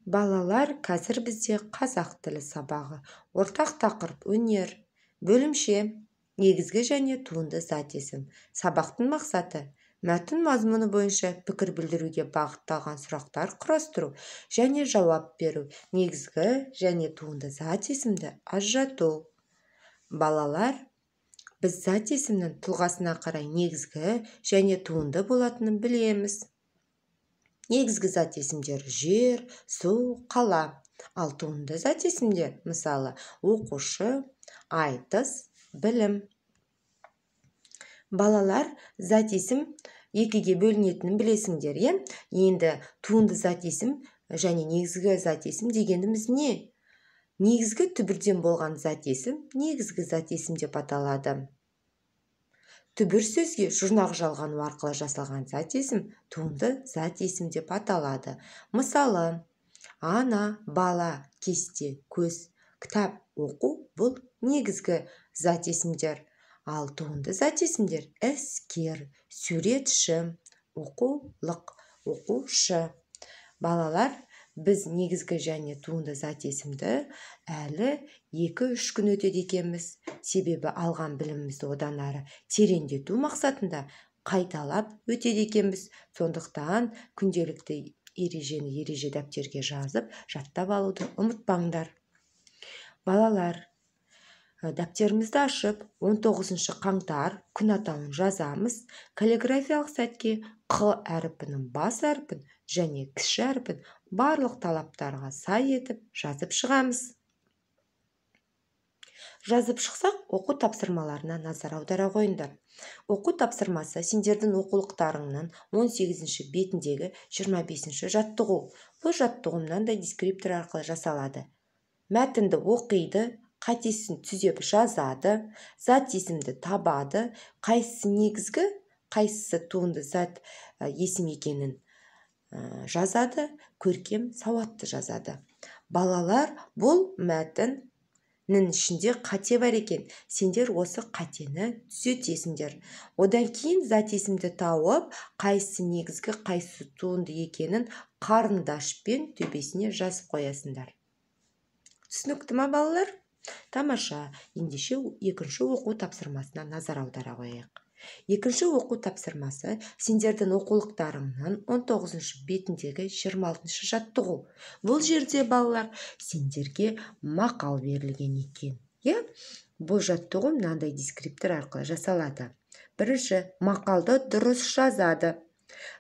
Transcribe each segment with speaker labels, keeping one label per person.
Speaker 1: Балалар, қазір бізде қазақ тілі сабағы. Ортақ тақырып өнер. Бөлімше негізгі және туынды зат есім. Сабақтың мақсаты мәтін мазмұны бойынша пікір білдіруге бағытталған сұрақтар құрастыру және жауап беру. Негізгі және туынды зат есімді ажырату. Балалар, біз зат есімнің тұлғасына қарай негізгі және туынды болатынын білеміз. Негізгі зат есімдер жер, су, қала. Ал туынды зат есімдер, мысалы, оқушы, айтыс, білім. Балалар, зат есім екіге бөлінетінін білесіңдер, е? Енді туынды зат есім және негізгі зат есім дегеніміз не? Негізгі түбірден болған зат есім негізгі зат есім деп аталады. Түбір сөзге жұрнақ жалғану арқылы жасалған зат есім туынды зат есім деп аталады. Мысалы, ана, бала, кесте, көз, кітап, оқу бұл негізгі зат есімдер. Ал туынды зат есімдер іскер, суретші, оқулық, оқушы. Балалар, біз негізгі және туынды зат есімді әлі 2-3 күн өтеді екенбіз. Себебі алған білімімізді одан ары тереңдету мақсатында қайталап өтеді екенбіз. Сондықтан күнделікті ережені ереже дәптерге жазып, жаттап алуды ұмытпаңдар. Балалар, дәптерімізді ашып, 19 қаңтар күн атауын жазамыз. Каллиграфиялық сәтке Қ әріпінің бас әріпін және кіші әріпін барлық талаптарға сай етіп жазып шығамыз. Жазып шықсақ, оқу тапсырмаларына назар аудара қойыңдар. Оқу тапсырмасы сендердің оқулықтарыңның 18 бетіндегі 25 жаттығу. Бұл жаттығу мынандай дескриптор арқылы жасалады. Мәтінді оқиды, қатесін түзеп жазады, зат есімді табады, қайсысы негізгі, қайсысы туынды зат есім екенін жазады, көркем, сауатты жазады. Балалар, бұл мәтіннің ішінде қате бар екен. Сендер осы қатені түзетесіңдер. Одан кейін зат есімді тауып, қайсысы негізгі, қайсысы туынды екенін қарындашпен төбесіне жазып қоясыңдар. Түсінікті ма, балалар? Тамаша. Ендеше екінші оқу тапсырмасына назар аудара қояйық. Екінші оқу тапсырмасы сендердің оқулықтарыңның 19 бетіндегі 26 жаттығу. Бұл жерде, балалар, сендерге мақал берілген екен. Бұл жаттығу мынандай дескриптор арқылы жасалады. Бірінші, мақалды дұрыс жазады.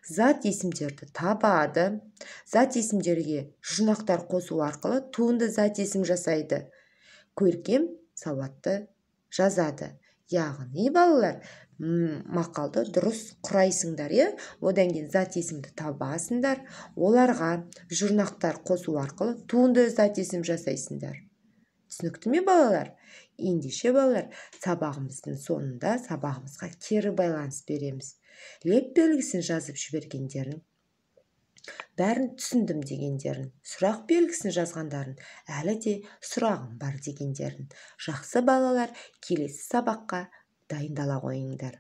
Speaker 1: Зат есімдерді табады. Зат есімдерге жұрнақтар қосу арқылы туынды зат есім жасайды. Көркем, сауатты жазады. Яғни, балалар, мақалды дұрыс құрайсыңдар, одан кейін зат есімді табасыңдар, оларға жұрнақтар қосу арқылы туынды зат есім жасайсыңдар. Түсінікті ме, балалар? Ендеше, балалар, сабағымыздың соңында сабағымызға кері байланыс береміз. Леп белгісін жазып жібергендерін, бәрін түсіндім дегендерін, сұрақ белгісін жазғандарын, әлі де сұрағым бар дегендерін. Жақсы балалар, келесі сабаққа дайындала қойыңдар.